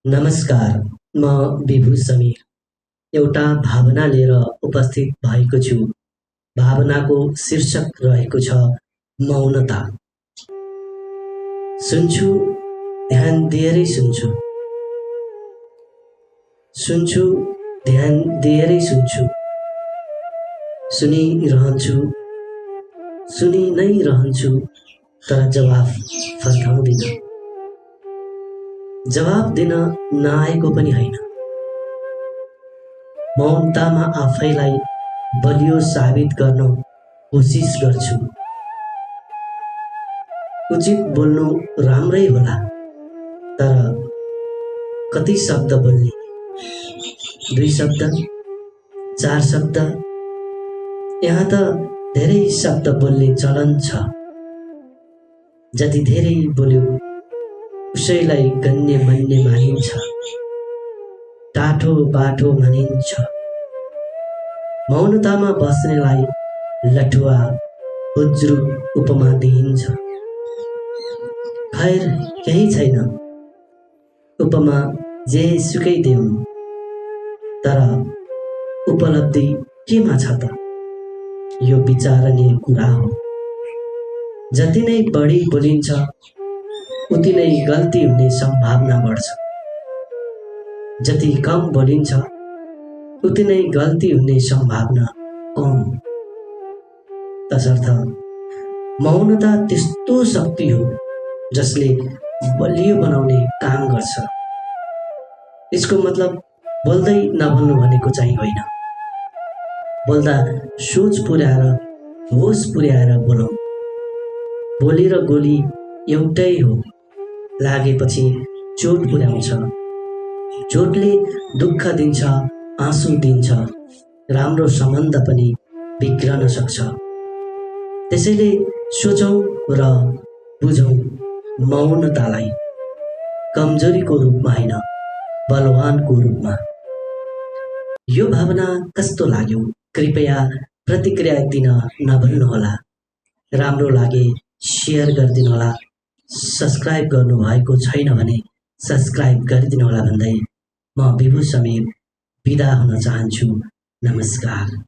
नमस्कार, म विभु समीर एउटा भावना लिएर उपस्थित भएको छु। भावनाको शीर्षक रहेको छ मौनता। सुन्छु, ध्यान दिएरै सुन्छु। सुन्छु, ध्यान दिएरै सुन्छु। सुनिरहन्छु, सुनि नै रहन्छु, तर जवाफ फर्काउँदिन। जवाफ दिन नआएको पनि होइन। मौनतामा आफैलाई बलियो साबित गर्न कोसिस गर्छु। उचित बोल्नु राम्रै होला, तर कति शब्द बोल्ने? 2 शब्द, 4 शब्द? यहाँ त धेरै शब्द बोल्ने चलन छ। जति धेरै बोल्यो उसैलाई गण्यमान्य मानिन्छ, टाठो बाठो मानिन्छ। मौनतामा बस्नेलाई लठुवा हुज्रु उपमा दिइन्छ। खैर केही छैन, उपमा जेसुकै देऊ, तर उपलब्धि केमा छ त? यो विचारणीय कुरा हो। जति नै बढी बोलिन्छ उति नै गल्ती हुने सम्भावना बढ्छ। जति कम बोलिन्छ उति नै गल्ती हुने सम्भावना कम। तसर्थ मौनता त्यस्तो शक्ति हो जसले बलियो बनाउने काम गर्छ। यसको मतलब बोल्दै नबोल्नु भनेको चाहिँ होइन। बोल्दा सोच पुर्याएर, होस पुर्याएर बोलौँ। बोली र गोली एउटै हो। लागेपछि चोट पुर्याउँछ। चोटले दुःख दिन्छ, आँसु दिन्छ, राम्रो सम्बन्ध पनि बिग्रन सक्छ। त्यसैले सोचौँ र बुझौँ मौनतालाई कमजोरीको रूपमा होइन, बलवानको रूपमा। यो भावना कस्तो लाग्यो कृपया प्रतिक्रिया दिन नभुल्नुहोला। राम्रो लागे सेयर गरिदिनुहोला। सब्स्क्राइब गर्नुभएको छैन भने सब्स्क्राइब गरिदिनुहोला भन्दै म विभु समीर बिदा हुन चाहन्छु। नमस्कार।